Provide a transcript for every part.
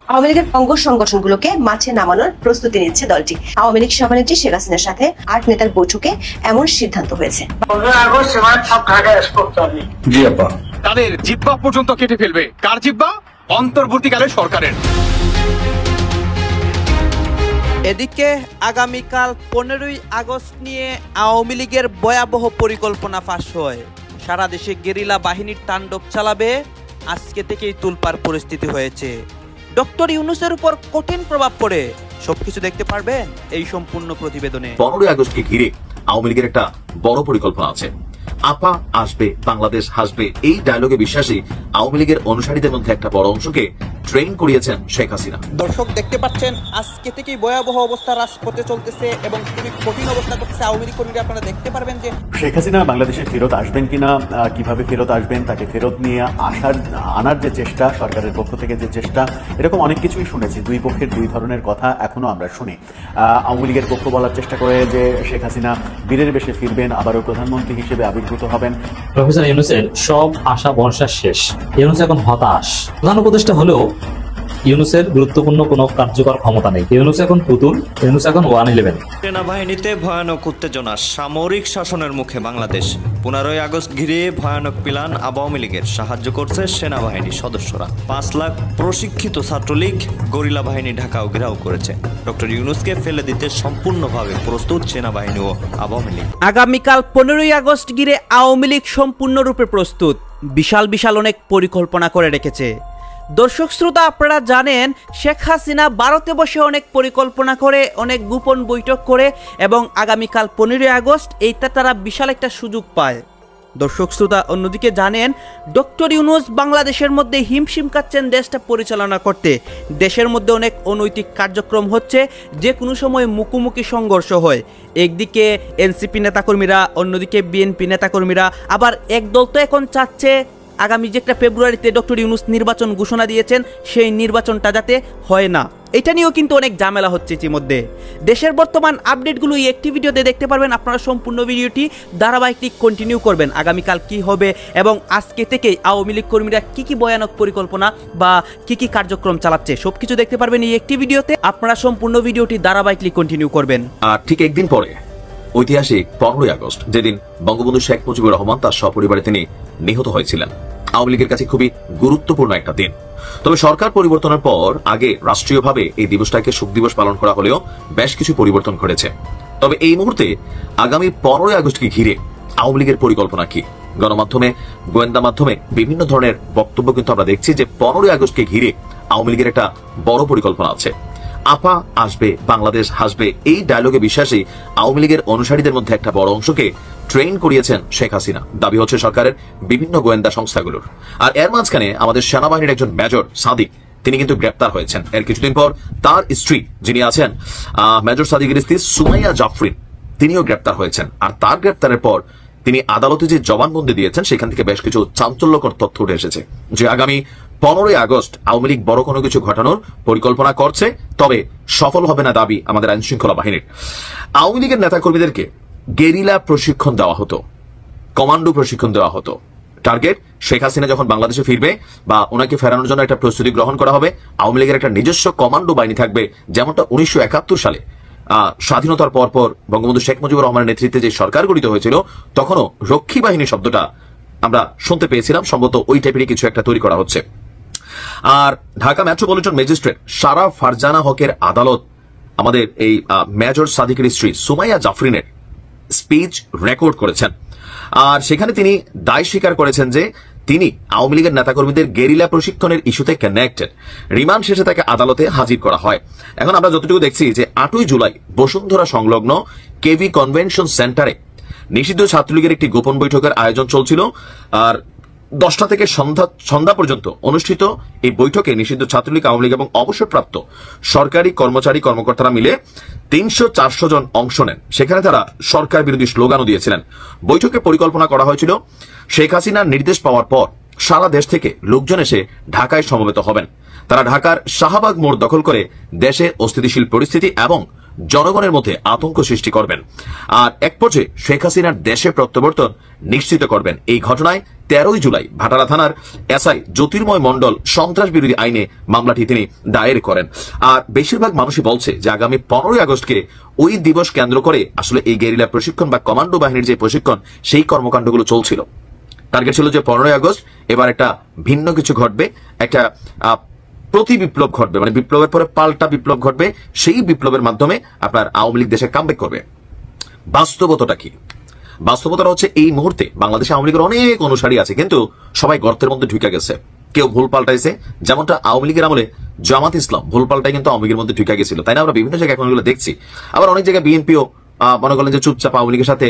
আওয়ামী লীগের অঙ্গ সংগঠনগুলোকে মাঠে নামানোর প্রস্তুতি নিচ্ছে দলটি। আওয়ামী লীগ সভানেত্রী শেখ হাসিনার সাথে ৮ নেতার বৈঠকে এমন সিদ্ধান্ত হয়েছে। তাদের জিহ্বা পর্যন্ত কেটে ফেলবে। কার জিহ্বা? অন্তর্বর্তীকালে সরকারের। এদিকে আগামীকাল 15ই আগস্ট নিয়ে আওয়ামী লীগের ভয়াবহ পরিকল্পনা ফাঁস হয়। সারা দেশে গেরিলা বাহিনীর তাণ্ডব চালাবে। আজকে থেকেই তুলপার পরিস্থিতি হয়েছে। ডক্টর ইউনূসের উপর কঠিন প্রভাব পড়ে। সবকিছু দেখতে পারবেন এই সম্পূর্ণ প্রতিবেদনে। 15ই আগস্টকে ঘিরে আওয়ামী লীগের একটা বড় পরিকল্পনা আছে। আপা আসবে, বাংলাদেশ হাসবে, এই ডায়লগে বিশ্বাসী আওয়ামী লীগের অনুসারীদের মধ্যে একটা বড় অংশকে ট্রেন করিয়েছেন শেখ হাসিনা। দর্শক দেখতে পাচ্ছেন আজকে থেকেই ভয়াবহ অবস্থা রাজপথে চলতেছে এবং খুবই কঠিন অবস্থা করতেছে আওয়ামী লীগ কর্মীরা। আপনারা দেখতে পারবেন যে শেখ হাসিনা বাংলাদেশে ফেরত আসবেন কিনা, কিভাবে ফেরত আসবেন, তাকে ফেরত নিয়ে আনার যে চেষ্টা, সরকারের পক্ষ থেকে যে চেষ্টা, এরকম অনেক কিছুই শুনেছি। দুই পক্ষের দুই ধরনের কথা এখনো আমরা শুনি। আওয়ামী লীগের পক্ষ বলার চেষ্টা করে যে শেখ হাসিনা বীরের বেশে ফিরবেন, আবারও প্রধানমন্ত্রী হিসেবে আবির্ভূত হবেন। প্রফেসর ইউনূসের সব আশা ভরসা শেষ। ইউনূস এখন হতাশ। প্রধান উপদেষ্টা হলেও ইউনূসের গুরুত্বপূর্ণ কোনো কার্যকর ক্ষমতা নেই। ইউনূস এখন পুতুল, ইউনূস এখন 111। সেনাবাহিনীতে ভয়ানক উত্তেজনা, সামরিক শাসনের মুখে বাংলাদেশ। 15ই আগস্ট ঘিরে ভয়ানক প্ল্যান আওয়ামী লীগের। সাহায্য করছে সেনাবাহিনীর সদস্যরা। 5 লাখ প্রশিক্ষিত ছাত্রলীগ গরিলা বাহিনী ঢাকাও ঘেরাও করেছে। ডক্টর ইউনূসকে ফেলে দিতে সম্পূর্ণভাবে প্রস্তুত সেনাবাহিনী ও আওয়ামী লীগ। আগামীকাল 15ই আগস্ট ঘিরে আওয়ামী লীগ সম্পূর্ণরূপে প্রস্তুত। বিশাল বিশাল অনেক পরিকল্পনা করে রেখেছে। দর্শক শ্রোতা, আপনারা জানেন শেখ হাসিনা ভারতে বসে অনেক পরিকল্পনা করে, অনেক গোপন বৈঠক করে এবং আগামীকাল 15ই আগস্ট এইটা তারা বিশাল একটা সুযোগ পায়। দর্শক শ্রোতা, অন্যদিকে জানেন ডক্টর ইউনূস বাংলাদেশের মধ্যে হিমশিম খাচ্ছেন দেশটা পরিচালনা করতে। দেশের মধ্যে অনেক অনৈতিক কার্যক্রম হচ্ছে, যে কোনো সময় মুখোমুখি সংঘর্ষ হয়। একদিকে এনসিপি নেতাকর্মীরা, অন্যদিকে বিএনপি নেতাকর্মীরা। আবার একদল তো এখন চাচ্ছে আগামী যে একটা ফেব্রুয়ারিতে ডক্টর ইউনূস নির্বাচন ঘোষণা দিয়েছেন, সেই নির্বাচনটা যাতে হয় না। এটা নিয়েও কিন্তু অনেক ঝামেলা হচ্ছে ইতিমধ্যে। দেশের বর্তমান আপডেটগুলো এই একটি ভিডিওতে দেখতে পারবেন। আপনারা সম্পূর্ণ ভিডিওটি ধারাবাহিকটি কন্টিনিউ করবেন। আগামীকাল কি হবে এবং আজকে থেকেই আওয়ামী লীগ কর্মীরা কি কি ভয়ানক পরিকল্পনা বা কি কি কার্যক্রম চালাচ্ছে সবকিছু দেখতে পারবেন এই একটি ভিডিওতে। আপনারা সম্পূর্ণ ভিডিওটি ধারাবাহিকলি কন্টিনিউ করবেন। আর ঠিক একদিন পরে ঐতিহাসিক 15ই আগস্ট, যেদিন বঙ্গবন্ধু শেখ মুজিবুর রহমান তার সপরিবারে তিনি নিহত হয়েছিলেন, আওয়ামী লীগের কাছে খুবই গুরুত্বপূর্ণ একটা দিন। তবে সরকার পরিবর্তনের পর আগে রাষ্ট্রীয়ভাবে এই দিবসটাকে শোক দিবস পালন করা হলেও বেশ কিছু পরিবর্তন ঘটেছে। তবে এই মুহূর্তে আগামী 15ই আগস্টকে ঘিরে আওয়ামী লীগের পরিকল্পনা কি? গণমাধ্যমে, গোয়েন্দা মাধ্যমে বিভিন্ন ধরনের বক্তব্য কিন্তু আমরা দেখছি যে 15ই আগস্টকে ঘিরে আওয়ামী লীগের একটা বড় পরিকল্পনা আছে। আপা আসবে, বাংলাদেশ হাসবে, এই ডায়লগে বিশ্বাসী আওয়ামী লীগের অনুসারীদের মধ্যে একটা বড় অংশকে ট্রেন করিয়েছেন শেখ হাসিনা, দাবি হচ্ছে সরকারের বিভিন্ন গোয়েন্দা সংস্থাগুলোর। আর এর মাঝখানে আমাদের সেনাবাহিনীর একজন মেজর সাদিক, তিনি কিন্তু গ্রেপ্তার হয়েছেন। এর কিছুদিন পর তার স্ত্রী, যিনি আছেন মেজর সাদিকের স্ত্রী সুমাইয়া জাফরিন, তিনিও গ্রেপ্তার হয়েছেন। আর তার গ্রেপ্তারের পর তিনি আদালতে যে জবানবন্দি দিয়েছেন, সেখান থেকে বেশ কিছু চাঞ্চল্যকর তথ্য উঠে এসেছে যে আগামী 15ই আগস্ট আওয়ামী লীগ বড় কোনো কিছু ঘটানোর পরিকল্পনা করছে, তবে সফল হবে না দাবি আমাদের আইন শৃঙ্খলা বাহিনীর। আওয়ামী লীগের নেতাকর্মীদেরকে গেরিলা প্রশিক্ষণ দেওয়া হতো, কমান্ডো প্রশিক্ষণ দেওয়া হতো। টার্গেট শেখ হাসিনা যখন বাংলাদেশে ফিরবে বা ওনাকে ফেরানোর জন্য একটা প্রস্তুতি গ্রহণ করা হবে, আওয়ামী লীগের একটা নিজস্ব কমান্ডো বাহিনী থাকবে, যেমনটা 1971 সালে স্বাধীনতার পরপর বঙ্গবন্ধু শেখ মুজিবুর রহমানের নেতৃত্বে যে সরকার গঠিত হয়েছিল, তখনও রক্ষী বাহিনী শব্দটা আমরা শুনতে পেয়েছিলাম। সম্ভবত ওই টাইপেরই কিছু একটা তৈরি করা হচ্ছে। আর ঢাকা মেট্রোপলিটন ম্যাজিস্ট্রেট সারা ফারজানা হকের আদালত আমাদের এই মেজর সাদিকের স্ত্রী সুমাইয়া জাফরিনের স্পিচ রেকর্ড করেছেন। আর সেখানে তিনি দায় স্বীকার করেছেন যে তিনি আওয়ামী লীগের নেতাকর্মীদের গেরিলা প্রশিক্ষণের ইস্যুতে কানেক্টেড। রিমান্ড শেষে তাকে আদালতে হাজির করা হয়। এখন আমরা যতটুকু দেখছি যে 8ই জুলাই বসুন্ধরা সংলগ্ন কেভি কনভেনশন সেন্টারে নিষিদ্ধ ছাত্রলীগের একটি গোপন বৈঠকের আয়োজন চলছিল। আর 10টা থেকে সন্ধ্যা পর্যন্ত অনুষ্ঠিত এই বৈঠকে নিষিদ্ধ ছাত্রলীগ, আওয়ামী লীগ এবং অবসরপ্রাপ্ত সরকারি কর্মচারী কর্মকর্তারা মিলে 300-400 জন অংশ নেন। সেখানে তারা সরকার বিরোধী স্লোগানও দিয়েছিলেন। বৈঠকে পরিকল্পনা করা হয়েছিল শেখ হাসিনার নির্দেশ পাওয়ার পর সারা দেশ থেকে লোকজন এসে ঢাকায় সমবেত হবেন। তারা ঢাকার শাহবাগ মোড় দখল করে দেশে অস্থিতিশীল পরিস্থিতি এবং জনগণের মধ্যে আতঙ্ক সৃষ্টি করবেন আর এক পর্যায়ে শেখ হাসিনার দেশে প্রত্যাবর্তন নিশ্চিত করবেন। এই ঘটনায় 13 জুলাই ভাটারা থানার এসআই জ্যোতির্ময় মণ্ডল সন্ত্রাস বিরোধী আইনে মামলাটি তিনি দায়ের করেন। আর বেশিরভাগ মানুষই বলছে যে আগামী 15 আগস্টকে ওই দিবস কেন্দ্র করে আসলে এই গেরিলা প্রশিক্ষণ বা কমান্ডো বাহিনীর যে প্রশিক্ষণ সেই কর্মকাণ্ডগুলো চলছিল। টার্গেট ছিল যে 15 আগস্ট এবার একটা ভিন্ন কিছু ঘটবে, একটা প্রতি বিপ্লব ঘটবে, মানে বিপ্লবের পরে পাল্টা বিপ্লব ঘটবে, সেই বিপ্লবের মাধ্যমে আপনার আওয়ামী লীগ দেশে কামব্যাক করবে। বাস্তবতাটা কি? বাস্তবতাটা হচ্ছে এই মুহূর্তে বাংলাদেশে আওয়ামী লীগের অনেক অনুসারী আছে, কিন্তু সবাই গর্তের মধ্যে ঢুকে গেছে। কেউ ভুল পাল্টাইছে, যেমনটা আওয়ামী লীগের আমলে জামাত ইসলাম ভুল পাল্টাই কিন্তু আওয়ামী লীগের মধ্যে ঢুকে গেছিল, তাই না? আমরা বিভিন্ন জায়গায় এখন এগুলো দেখছি। আবার অনেক জায়গায় বিএনপিও মনে করলেন যে চুপচাপ আওয়ামী লীগের সাথে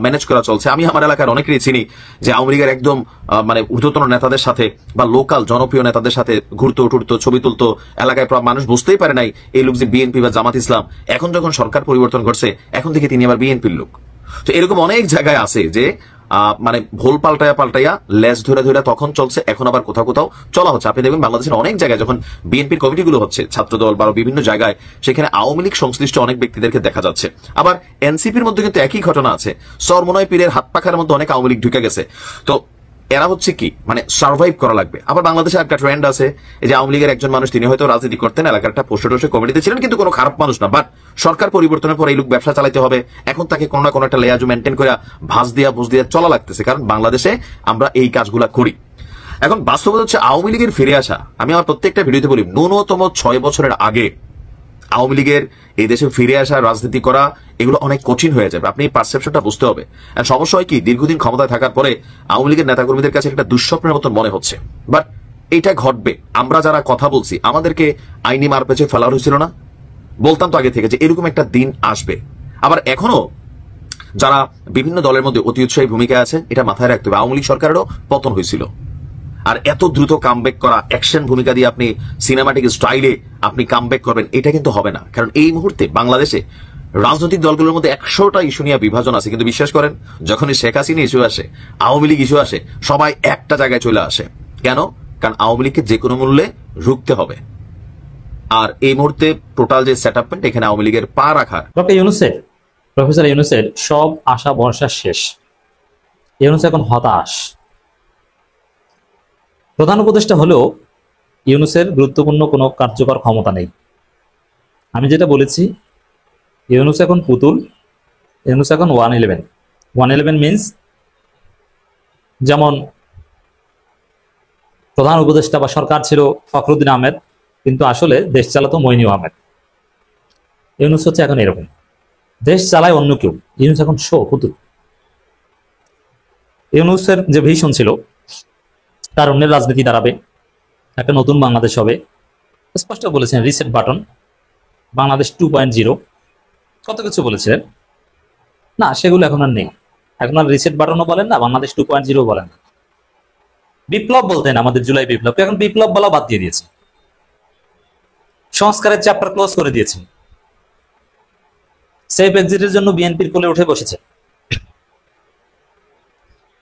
ম্যানেজ করা চলছে। আমি আমার এলাকার অনেকেরই চিনি যে আওয়ামী লীগের একদম মানে ঊর্ধ্বতন নেতাদের সাথে বা লোকাল জনপ্রিয় নেতাদের সাথে ঘুরতো টুরতো, ছবি তুলতো, এলাকায় মানুষ বুঝতেই পারে নাই এই লোক যে বিএনপি বা জামাত ইসলাম। এখন যখন সরকার পরিবর্তন করছে এখন থেকে তিনি আবার বিএনপির লোক। তো এরকম অনেক জায়গায় আছে যে মানে ভুল পাল্টাইয়া লেজ ধরে তখন চলছে, এখন আবার কোথাও কোথাও চলা হচ্ছে। আপনি দেখবেন বাংলাদেশের অনেক জায়গায় যখন বিএনপির কমিটিগুলো হচ্ছে, ছাত্রদল বা বিভিন্ন জায়গায়, সেখানে আওয়ামী লীগ সংশ্লিষ্ট অনেক ব্যক্তিদেরকে দেখা যাচ্ছে। আবার এনসিপির মধ্যে কিন্তু একই ঘটনা আছে, সরমনয় পীরের হাত পাখার মধ্যে অনেক আওয়ামী লীগ ঢুকে গেছে। তো এরা হচ্ছে কি মানে সার্ভাইভ করা লাগবে। আবার বাংলাদেশে একটা ট্রেন্ড আছে, এই যে আওয়ামী লীগের একজন মানুষ তিনি হয়তো রাজনীতি করতেন, এলাকার একটা পোস্টে কমিটিতে ছিলেন, কিন্তু কোনো খারাপ মানুষ না, বাট সরকার পরিবর্তনের পর এই লোক ব্যবসা চালাতে হবে, এখন তাকে কোনো না কোনো একটা লেয়াজু মেনটেন করে বুঝ দিয়া চলা লাগতেছে, কারণ বাংলাদেশে আমরা এই কাজগুলা করি। এখন বাস্তবতা হচ্ছে আওয়ামী লীগের ফিরে আসা, আমি আমার প্রত্যেকটা ভিডিওতে বলি, ন্যূনতম 6 বছরের আগে আওয়ামী লীগের এই দেশে ফিরে আসা, রাজনীতি করা, এগুলো অনেক কঠিন হয়ে যাবে। আপনি পারসেপশনটা বুঝতে হবে। আর সমস্যা হয় কি, দীর্ঘদিন ক্ষমতায় থাকার পরে আওয়ামী লীগের নেতাকর্মীদের কাছে একটা দুঃস্বপ্নের মতন মনে হচ্ছে, বাট এটা ঘটবে। আমরা যারা কথা বলছি আমাদেরকে আইনি মার পেছে ফেলা হয়েছিল না, বলতাম তো আগে থেকে যে এরকম একটা দিন আসবে। আবার এখনো যারা বিভিন্ন দলের মধ্যে অতি উৎসাহী ভূমিকায় আছেন, এটা মাথায় রাখতে হবে, আওয়ামী লীগ সরকারেরও পতন হয়েছিল। আর এত দ্রুত কামব্যাক করা, অ্যাকশন ভূমিকা দিয়ে আপনি সিনেমাটিক স্টাইলে আপনি কামব্যাক করবেন, এটা কিন্তু হবে না। কারণ এই মুহূর্তে বাংলাদেশে রাজনৈতিক দলগুলোর মধ্যে 100টা ইস্যু নিয়ে বিভাজন আছে, কিন্তু বিশ্বাস করেন যখনই শেখ হাসিনা ইস্যু আসে, আওয়ামী লীগ ইস্যু আসে, সবাই একটা জায়গায় চলে আসে। কেন? কারণ আওয়ামী লীগকে যে কোনো মূল্যে রুখতে হবে। আর এই মুহূর্তে টোটাল যে সেটআপমেন্ট, এখানে আওয়ামী লীগের পা রাখার প্রফেসর ইউনূসের সব আশা ভরসা শেষ। ইউনূস এখন হতাশ। প্রধান উপদেষ্টা হলেও ইউনূসের গুরুত্বপূর্ণ কোনো কার্যকর ক্ষমতা নেই। আমি যেটা বলেছি, ইউনূস এখন পুতুল, ইউনূস এখন 111 মিনস যেমন প্রধান উপদেষ্টা বা সরকার ছিল ফখরুদ্দিন আহমেদ, কিন্তু আসলে দেশ চালাতো মইনু আহমেদ। ইউনূস হচ্ছে এখন এরকম, দেশ চালায় অন্য কেউ, ইউনূস এখন পুতুল। ইউনূসের যে ভিশন ছিল তার অন্যের রাজনীতি দাঁড়াবে, একটা নতুন বাংলাদেশ হবে, স্পষ্ট বলেছেন। রিসেট বাটন, বাংলাদেশ 2.0, কত কিছু বলেছিলেন না, সেগুলো এখন আর নেই। এখন আর রিসেট বাটনও বলেন না, বাংলাদেশ 2.0 বলেন না। বিপ্লব বলতেন আমাদের জুলাই বিপ্লব, এখন বিপ্লব বলা বাদ দিয়ে দিয়েছে। সংস্কারের চ্যাপ্টার ক্লোজ করে দিয়েছে। সেফ এক্সিটের জন্য বিএনপির কোলে উঠে বসেছে।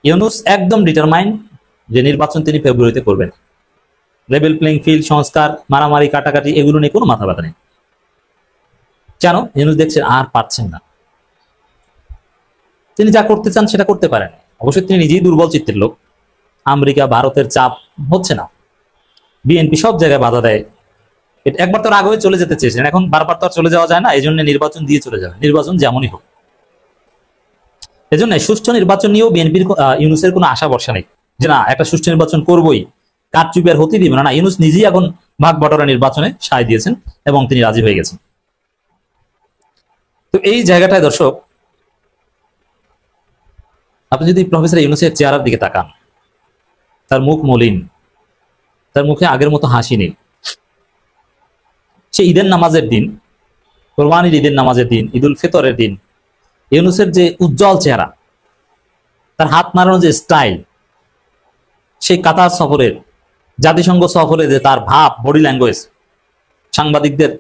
ইউনূস একদম ডিটারমাইন্ড যে নির্বাচন তিনি ফেব্রুয়ারিতে করবেন। লেভেল প্লেইং ফিল্ড, সংস্কার, মারামারি, কাটাকাটি, এগুলো নিয়ে কোনো মাথা ব্যথা নেই। কেন? ইউনূস দেখছেন আর পারছেন না। তিনি যা করতে চান সেটা করতে পারেন। অবশ্যই তিনি নিজেই দুর্বল চিত্তের লোক। আমেরিকা, ভারতের চাপ হচ্ছে না, বিএনপি সব জায়গায় বাধা দেয়। একবার তো আগে চলে যেতে চেয়েছেন, এখন বারবার তো আর চলে যাওয়া যায় না, এই জন্য নির্বাচন দিয়ে চলে যাবে, নির্বাচন যেমনই হোক। এজন্য সুষ্ঠু নির্বাচন নিয়েও বিএনপির ইউনূসের কোনো আশা ভরসা নেই যে না একটা সুষ্ঠু নির্বাচন করবই, কারচুপি আর হতে দিবে না। ইউনূস নিজেই এখন ভাগ বটরা নির্বাচনে সায় দিয়েছেন এবং তিনি রাজি হয়ে গেছেন। তো এই জায়গাটায় দর্শক, আপনি যদি প্রফেসর ইউনূসের চেহারার দিকে তাকান, তার মুখ মলিন, তার মুখে আগের মতো হাসি নেই। সে ঈদের নামাজের দিন, কোরবানির ঈদের নামাজের দিন, ঈদুল ফিতরের দিন, ইউনূসের যে উজ্জ্বল চেহারা, তার হাত নাড়ানোর যে স্টাইল, সেই কাতার সফরের, জাতিসংঘ সফরে যে তার ভাব, বডি ল্যাঙ্গুয়েজ, সাংবাদিকদের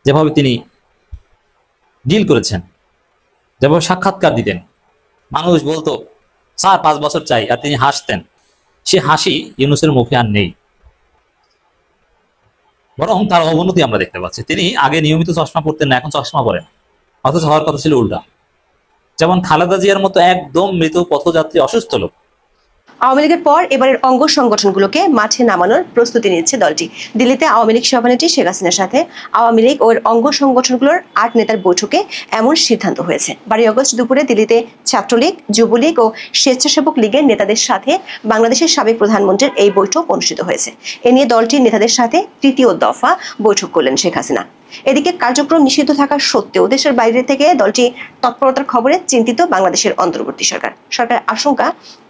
যেভাবে তিনি ডিল করেছেন, যেভাবে সাক্ষাৎকার দিতেন, মানুষ বলতো স্যার 5 বছর চাই, আর তিনি হাসতেন, সে হাসি ইউনূসের মুখে আর নেই। বরং তার অবনতি আমরা দেখতে পাচ্ছি। তিনি আগে নিয়মিত চশমা পরতেন না, এখন চশমা পরেন। অথচ হওয়ার কথা ছিল উল্টা। যেমন খালেদা জিয়ার মতো একদম মৃত পথযাত্রী অসুস্থ লোক। আওয়ামী লীগের পর এবারের অঙ্গ সংগঠনগুলোকে মাঠে নামানোর প্রস্তুতি নিচ্ছে দলটি। দিল্লিতে আওয়ামী লীগ সভানেত্রী শেখ হাসিনার সাথে আওয়ামী লীগ ও এর অঙ্গ সংগঠনগুলোর 8 নেতার বৈঠকে এমন সিদ্ধান্ত হয়েছে। 12 আগস্ট দুপুরে দিল্লিতে ছাত্রলীগ, যুবলীগ ও স্বেচ্ছাসেবক লীগের নেতাদের সাথে বাংলাদেশের সাবেক প্রধানমন্ত্রীর এই বৈঠক অনুষ্ঠিত হয়েছে। এ নিয়ে দলটির নেতাদের সাথে 3য় দফা বৈঠক করলেন শেখ হাসিনা। এদিকে কার্যক্রম নিষিদ্ধ থাকা সত্ত্বেও দেশের বাইরে থেকে দলটি তৎপরতার খবরে চিন্তিত বাংলাদেশের অন্তর্বর্তী সরকার। সরকারের আশঙ্কা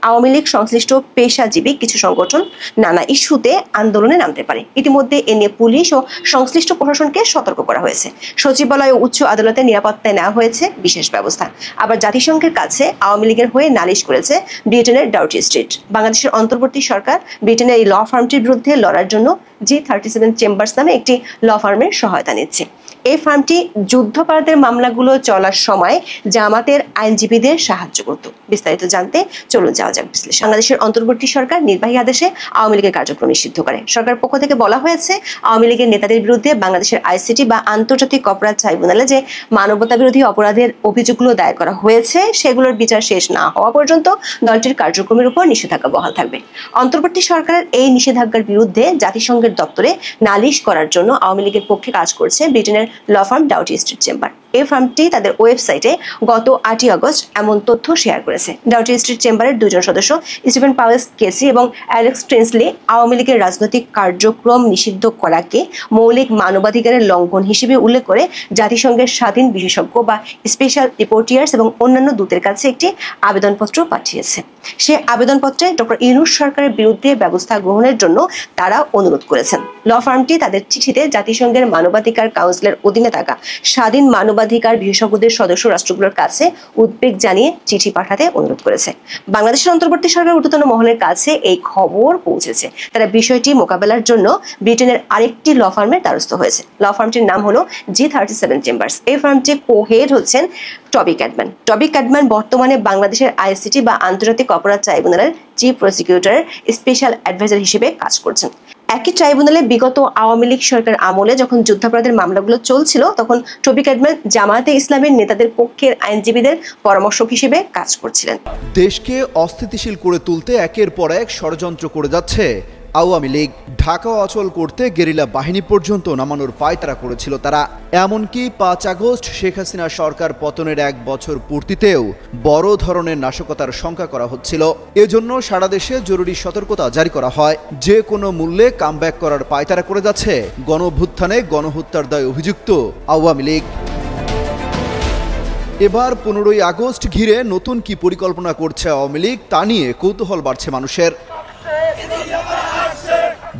আওয়ামী লীগ সংশ্লিষ্ট পেশাজীবী কিছু সংগঠন নানা ইস্যুতে আন্দোলনে নামতে পারে। ইতিমধ্যে এ নিয়ে পুলিশ ও সংশ্লিষ্ট প্রশাসনকে সতর্ক করা হয়েছে। সচিবালয় ও উচ্চ আদালতে নিরাপত্তায় নেওয়া হয়েছে বিশেষ ব্যবস্থা। আবার জাতিসংঘের কাছে আওয়ামী লীগের হয়ে নালিশ করেছে ব্রিটেনের ডাউটি স্ট্রিট। বাংলাদেশের অন্তর্বর্তী সরকার ব্রিটেনের এই ল ফার্মটির বিরুদ্ধে লড়ার জন্য G37 চেম্বার্স নামে একটি ল ফার্মের সহায়তা নিচ্ছে। এই ফার্মটি যুদ্ধাপরাধের মামলাগুলো চলার সময় জামাতের আইনজীবীদের সাহায্য করত। বিস্তারিত জানতে চলুন যাওয়া যাক বিশ্লেষণ। বাংলাদেশের অন্তর্বর্তী সরকার নির্বাহী আদেশে আওয়ামী লীগের কার্যক্রম নিষিদ্ধ করে। সরকারের পক্ষ থেকে বলা হয়েছে, আওয়ামী লীগের নেতাদের বিরুদ্ধে বাংলাদেশের ICT বা আন্তর্জাতিক অপরাধ ট্রাইব্যুনালে যে মানবতা বিরোধী অপরাধের অভিযোগগুলো দায়ের করা হয়েছে সেগুলোর বিচার শেষ না হওয়া পর্যন্ত দলটির কার্যক্রমের উপর নিষেধাজ্ঞা বহাল থাকবে। অন্তর্বর্তী সরকারের এই নিষেধাজ্ঞার বিরুদ্ধে জাতিসংঘের দপ্তরে নালিশ করার জন্য আওয়ামী লীগের পক্ষে কাজ করছে ব্রিটেনের law firm Doughty Street chamber. এই ফার্মটি তাদের ওয়েবসাইটে গত 8 আগস্ট এমন তথ্য শেয়ার করেছে। ডাউটি স্ট্রিট চেম্বারের 2 জন সদস্য স্টিফেন পাওয়েল কেসি এবং অ্যালেক্স ট্রেন্সলি আওয়ামী লীগের রাজনৈতিক কার্যক্রম নিষিদ্ধ করাকে মৌলিক মানবাধিকারের লঙ্ঘন হিসেবে উল্লেখ করে জাতিসংঘের স্বাধীন বিশেষজ্ঞ বা স্পেশাল রিপোর্টিয়ার্স এবং অন্যান্য দূতের কাছে একটি আবেদনপত্র পাঠিয়েছে। সে আবেদনপত্রে ডক্টর ইউনূস সরকারের বিরুদ্ধে ব্যবস্থা গ্রহণের জন্য তারা অনুরোধ করেছেন। ল ফার্মটি তাদের চিঠিতে জাতিসংঘের মানবাধিকার কাউন্সিলের অধীনে থাকা স্বাধীন মানবাধিকার বিশেষজ্ঞদের সদস্য রাষ্ট্রগুলোর কাছে উদ্বেগ জানিয়ে চিঠি পাঠাতে অনুরোধ করেছে। বাংলাদেশের অন্তর্বর্তী সরকার ঊর্ধ্বতন মহলের কাছে এই খবর পৌঁছেছে। তারা বিষয়টি মোকাবেলার জন্য ব্রিটেনের আরেকটি ল ফার্মের দ্বারস্থ হয়েছে। ল ফার্মটির নাম হলো G37 চেম্বার্স। এই ফার্মটির কো-হেড হচ্ছেন টবি ক্যাডম্যান। টবি ক্যাডম্যান বর্তমানে বাংলাদেশের ICT বা আন্তর্জাতিক অপরাধ ট্রাইব্যুনালের চিফ প্রসিকিউটরের স্পেশাল অ্যাডভাইজার হিসেবে কাজ করছেন। একই ট্রাইব্যুনালে বিগত আওয়ামী লীগ সরকার আমলে যখন যুদ্ধাপরাধের মামলাগুলো চলছিল তখন টবি ক্যাডম্যান জামায়াতে ইসলামের নেতাদের পক্ষের আইনজীবীদের পরামর্শক হিসেবে কাজ করছিলেন। দেশকে অস্থিতিশীল করে তুলতে একের পর এক ষড়যন্ত্র করে যাচ্ছে আওয়ামী লীগ। ঢাকা অচল করতে গেরিলা বাহিনী পর্যন্ত নামানোর পায়তারা করেছিল তারা। এমনকি 5 আগস্ট শেখ হাসিনা সরকার পতনের 1 বছর পূর্তিতেও বড় ধরনের নাশকতার শঙ্কা করা হচ্ছিল। এজন্য সারা দেশে জরুরি সতর্কতা জারি করা হয়। যে কোনো মূল্যে কামব্যাক করার পায়তারা করে যাচ্ছে গণঅভ্যুত্থানে গণহত্যার দায়ে অভিযুক্ত আওয়ামী লীগ। এবার 15ই আগস্ট ঘিরে নতুন কি পরিকল্পনা করছে আওয়ামী লীগ তা নিয়ে কৌতূহল বাড়ছে মানুষের।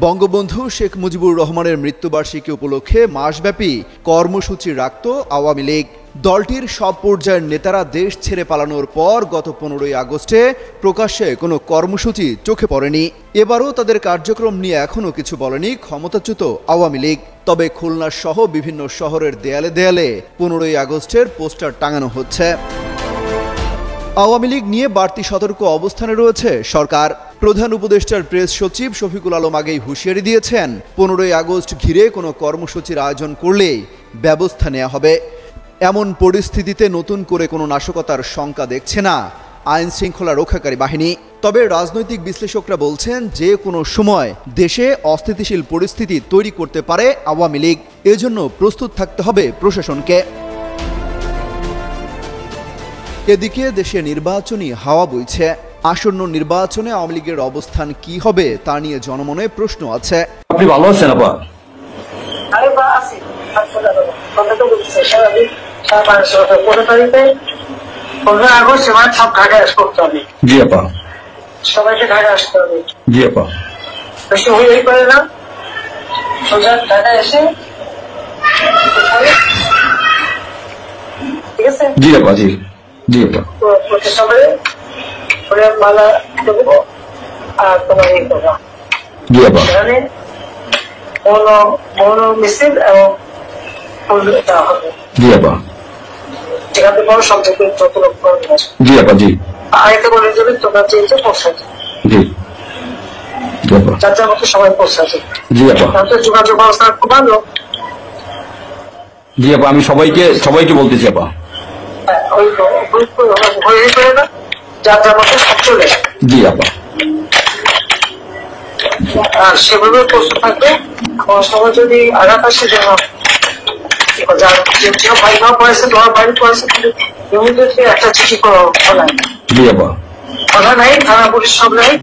বঙ্গবন্ধু শেখ মুজিবুর রহমানের মৃত্যুবার্ষিকী উপলক্ষে মাসব্যাপী কর্মসূচি রাখত আওয়ামী লীগ। দলটির সব পর্যায়ের নেতারা দেশ ছেড়ে পালানোর পর গত 15ই আগস্টে প্রকাশ্যে কোনো কর্মসূচি চোখে পড়েনি। এবারও তাদের কার্যক্রম নিয়ে এখনও কিছু বলেনি ক্ষমতাচ্যুত আওয়ামী লীগ। তবে খুলনা সহ বিভিন্ন শহরের দেয়ালে দেয়ালে 15ই আগস্টের পোস্টার টাঙানো হচ্ছে। আওয়ামী লীগ নিয়ে বাড়তি সতর্ক অবস্থানে রয়েছে সরকার। প্রধান উপদেষ্টার প্রেস সচিব শফিকুল আলম আগেই হুঁশিয়ারি দিয়েছেন, 15ই আগস্ট ঘিরে কোনো কর্মসূচির আয়োজন করলেই ব্যবস্থা নেওয়া হবে। এমন পরিস্থিতিতে নতুন করে কোনো নাশকতার শঙ্কা দেখছে না আইন শৃঙ্খলা রক্ষাকারী বাহিনী। তবে রাজনৈতিক বিশ্লেষকরা বলছেন যে কোনো সময় দেশে অস্থিতিশীল পরিস্থিতি তৈরি করতে পারে আওয়ামী লীগ। এজন্য প্রস্তুত থাকতে হবে প্রশাসনকে। এদিকে দেশে নির্বাচনী হাওয়া বইছে। আসন্ন নির্বাচনে আওয়ামী লীগের অবস্থান কি হবে তা নিয়ে জনমনে প্রশ্ন আছে। আপনি ভালো আছেন আপা? জি আপা। সবাইকে ঢাকা আসতে হবে। জি আপা। বেশি হয়ে পারে না, ঢাকা এসে ঠিক আছে। জি আপা। জি জি আপা। সবাই মালা দেবো আর তোমার এই করবা। জি আপা। সেখানে মৌন মিছিল এবং দেওয়া হবে। জি আপা। যেখানে বড় সংযোগ যত লোক করবে। জি আপা। জি। আরেকটা বলে দেবে তোমরা চেয়েছো পৌঁছাতে। জি জি আপা। যার মতো সবাই পৌঁছাতে। জি আপা। তাহলে যোগাযোগ ব্যবস্থা খুব ভালো। জি আপা, আমি সবাইকে বলতেছি আপা। ওই হয়ে পড়ে না যাত্রা পথে সব চলে যায়। জি আপা। আর সেভাবে প্রস্তুত থাকবে, কোনো সময় যদি আঘাত আসে যেন যে বাড়ি ঘর পড়েছে, তোমার বাড়ি পড়েছে, কিন্তু ইমিডিয়েটলি একটা চিঠি করো। জি আপা।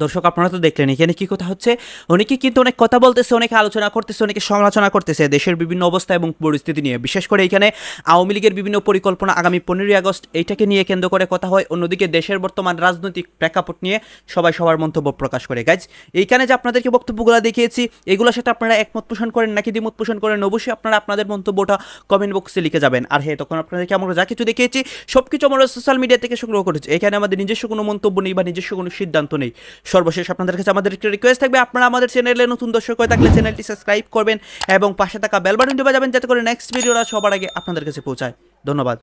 দর্শক আপনারা তো দেখলেন এখানে কি কথা হচ্ছে। অনেকে কিন্তু অনেক কথা বলতেছে, অনেকে আলোচনা করতেছে, অনেকে সমালোচনা করতেছে দেশের বিভিন্ন অবস্থা এবং পরিস্থিতি নিয়ে। বিশেষ করে এখানে আওয়ামী লীগের বিভিন্ন পরিকল্পনা আগামী 15ই আগস্ট এইটাকে নিয়ে কেন্দ্র করে কথা হয়। অন্যদিকে দেশের বর্তমান রাজনৈতিক প্রেক্ষাপট নিয়ে সবাই সবার মন্তব্য প্রকাশ করে। গাইজ এইখানে যে আপনাদেরকে বক্তব্যগুলো দেখিয়েছি এগুলোর সাথে আপনারা একমত পোষণ করেন নাকি দ্বিমত পোষণ করেন, অবশ্যই আপনারা আপনাদের মন্তব্যটা কমেন্ট বক্সে লিখে যাবেন। আর হ্যাঁ, তখন আপনাদেরকে আমরা যা কিছু দেখিয়েছি সবকিছু আমরা সোশ্যাল মিডিয়া থেকে সংগ্রহ করেছি। এখানে আমাদের নিজস্ব কোনো মন্তব্য নেই বা নিজস্ব কোনো সিদ্ধান্ত নেই। সর্বশেষ আপনাদের কাছে আমাদের একটা রিকোয়েস্ট থাকবে, আপনারা আমাদের চ্যানেলে নতুন দর্শক হয়ে থাকলে চ্যানেলটি সাবস্ক্রাইব করবেন এবং পাশে থাকা বেল বাটনটি বাজাবেন যাতে করে নেক্সট ভিডিওটা সবার আগে আপনাদের কাছে পৌঁছায়। ধন্যবাদ।